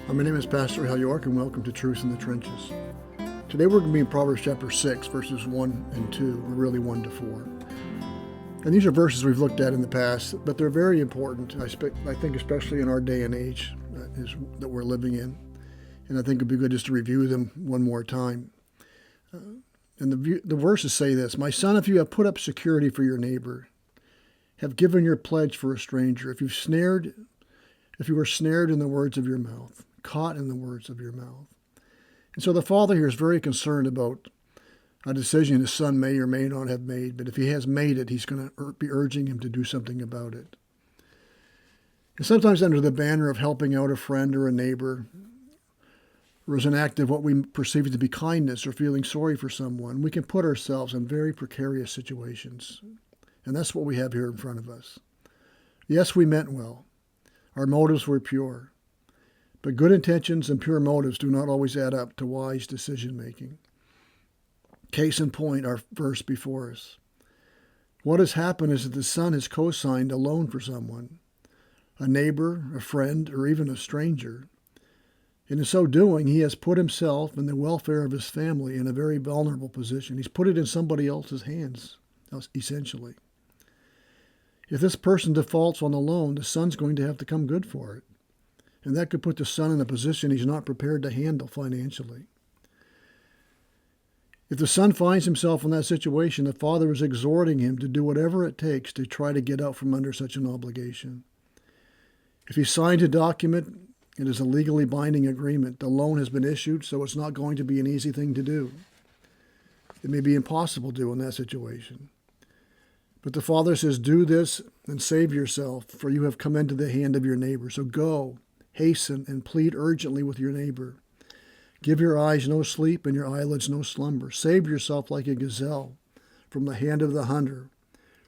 My name is Pastor Hal York, and welcome to Truth in the Trenches. Today we're going to be in Proverbs chapter 6, verses 1 and 2, or really 1 to 4. And these are verses we've looked at in the past, but they're very important, I think especially in our day and age that we're living in. And I think it'd be good just to review them one more time. And the verses say this: "My son, if you have put up security for your neighbor, have given your pledge for a stranger, if you were snared in the words of your mouth, caught in the words of your mouth." And so the father here is very concerned about a decision his son may or may not have made, but if he has made it, he's going to be urging him to do something about it. And sometimes under the banner of helping out a friend or a neighbor, or as an act of what we perceive to be kindness or feeling sorry for someone, we can put ourselves in very precarious situations. And that's what we have here in front of us. Yes, we meant well. Our motives were pure. But good intentions and pure motives do not always add up to wise decision-making. Case in point, our verse before us. What has happened is that the son has co-signed a loan for someone, a neighbor, a friend, or even a stranger. And in so doing, he has put himself and the welfare of his family in a very vulnerable position. He's put it in somebody else's hands, essentially. If this person defaults on the loan, the son's going to have to come good for it. And that could put the son in a position he's not prepared to handle financially. If the son finds himself in that situation, the father is exhorting him to do whatever it takes to try to get out from under such an obligation. If he signed a document, it is a legally binding agreement. The loan has been issued, so it's not going to be an easy thing to do. It may be impossible to do in that situation. But the father says, do this and save yourself, for you have come into the hand of your neighbor. So go, hasten, and plead urgently with your neighbor. Give your eyes no sleep and your eyelids no slumber. Save yourself like a gazelle from the hand of the hunter,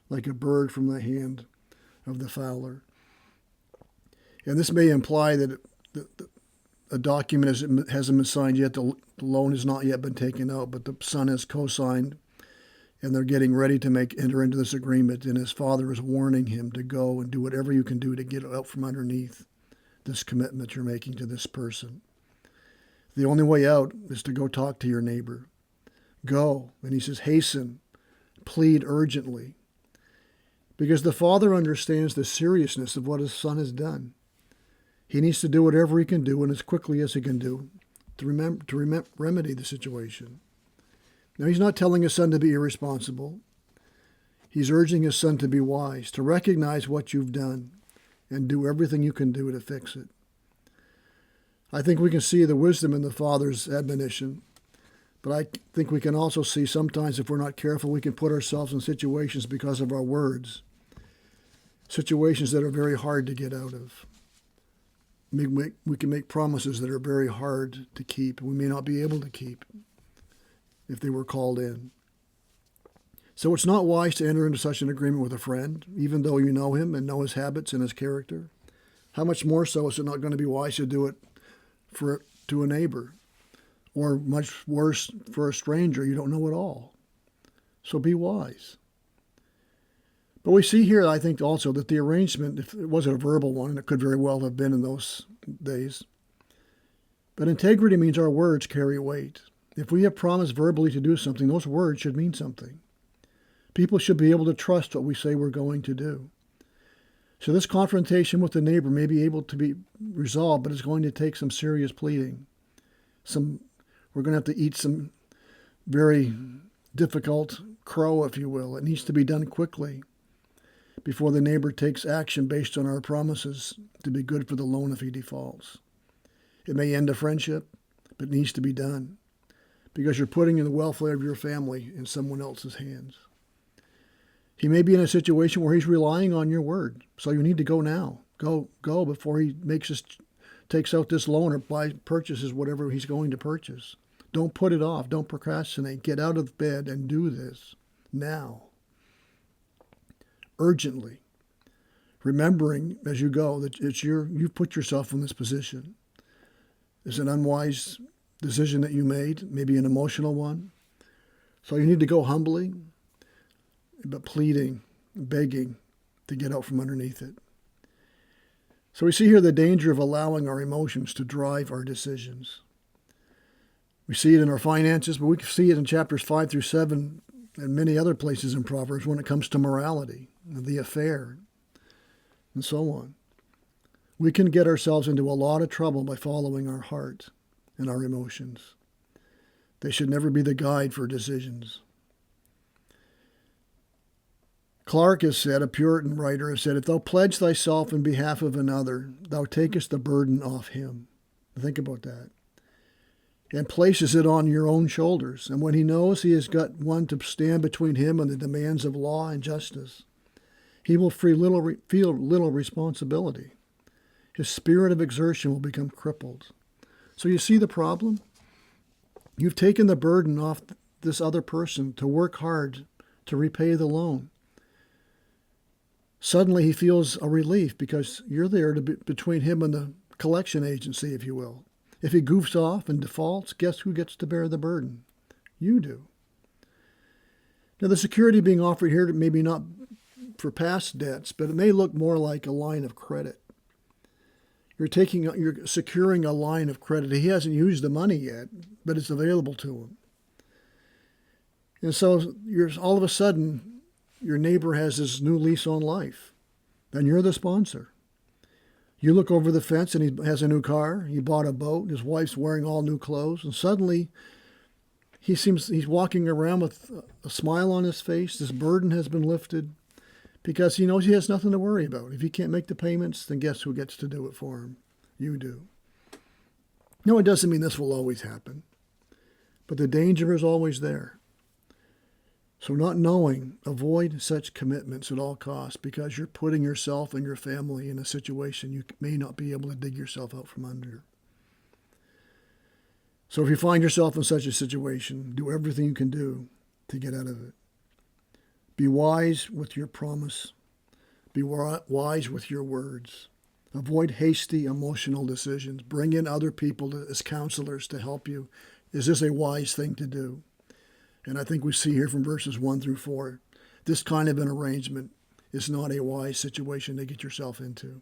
like a bird from the hand of the fowler. And this may imply that a document hasn't been signed yet, the loan has not yet been taken out, but the son has co-signed, and they're getting ready to enter into this agreement, and his father is warning him to go and do whatever you can do to get out from underneath this commitment you're making to this person. The only way out is to go talk to your neighbor. Go, and he says, hasten, plead urgently, because the father understands the seriousness of what his son has done. He needs to do whatever he can do and as quickly as he can do to remedy the situation. Now, he's not telling his son to be irresponsible. He's urging his son to be wise, to recognize what you've done and do everything you can do to fix it. I think we can see the wisdom in the father's admonition, but I think we can also see sometimes if we're not careful, we can put ourselves in situations because of our words, situations that are very hard to get out of. We can make promises that are very hard to keep. We may not be able to keep if they were called in. So it's not wise to enter into such an agreement with a friend, even though you know him and know his habits and his character. How much more so is it not going to be wise to do it to a neighbor, or much worse for a stranger you don't know at all? So be wise. But we see here, I think also, that the arrangement, if it wasn't a verbal one, and it could very well have been in those days, but integrity means our words carry weight. If we have promised verbally to do something, those words should mean something. People should be able to trust what we say we're going to do. So this confrontation with the neighbor may be able to be resolved, but it's going to take some serious pleading. We're going to have to eat some very difficult crow, if you will. It needs to be done quickly before the neighbor takes action based on our promises to be good for the loan if he defaults. It may end a friendship, but it needs to be done because you're putting the welfare of your family in someone else's hands. He may be in a situation where he's relying on your word, so you need to go now. Go before he takes out this loan or purchases whatever he's going to purchase. Don't put it off. Don't procrastinate. Get out of bed and do this now. Urgently. Remembering as you go that you've put yourself in this position. It's an unwise decision that you made, maybe an emotional one. So you need to go humbly, but pleading, begging to get out from underneath it. So we see here the danger of allowing our emotions to drive our decisions. We see it in our finances, but we can see it in chapters 5 through 7 and many other places in Proverbs when it comes to morality, the affair, and so on. We can get ourselves into a lot of trouble by following our heart and our emotions. They should never be the guide for decisions. Clarke has said, a Puritan writer has said, if thou pledge thyself in behalf of another, thou takest the burden off him. Think about that. And places it on your own shoulders. And when he knows he has got one to stand between him and the demands of law and justice, he will feel little responsibility. His spirit of exertion will become crippled. So you see the problem? You've taken the burden off this other person to work hard to repay the loan. Suddenly he feels a relief because you're there to be between him and the collection agency, if you will. If he goofs off and defaults, guess who gets to bear the burden? You do. Now, the security being offered here maybe not for past debts, but it may look more like a line of credit. You're securing a line of credit. He hasn't used the money yet, but it's available to him. And so all of a sudden, your neighbor has this new lease on life, and you're the sponsor. You look over the fence and he has a new car. He bought a boat. His wife's wearing all new clothes. And suddenly he's walking around with a smile on his face. This burden has been lifted because he knows he has nothing to worry about. If he can't make the payments, then guess who gets to do it for him? You do. No, it doesn't mean this will always happen, but the danger is always there. So not knowing, avoid such commitments at all costs because you're putting yourself and your family in a situation you may not be able to dig yourself out from under. So if you find yourself in such a situation, do everything you can do to get out of it. Be wise with your promise. Be wise with your words. Avoid hasty emotional decisions. Bring in other people as counselors to help you. Is this a wise thing to do? And I think we see here from verses 1 through 4, this kind of an arrangement is not a wise situation to get yourself into.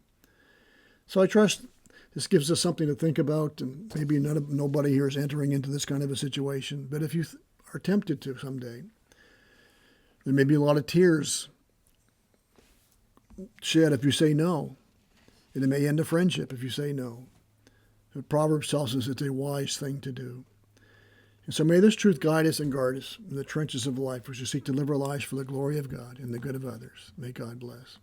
So I trust this gives us something to think about, and maybe nobody here is entering into this kind of a situation. But if you are tempted to someday, there may be a lot of tears shed if you say no. And it may end a friendship if you say no. The Proverbs tells us it's a wise thing to do. And so may this truth guide us and guard us in the trenches of life as we seek to live our lives for the glory of God and the good of others. May God bless.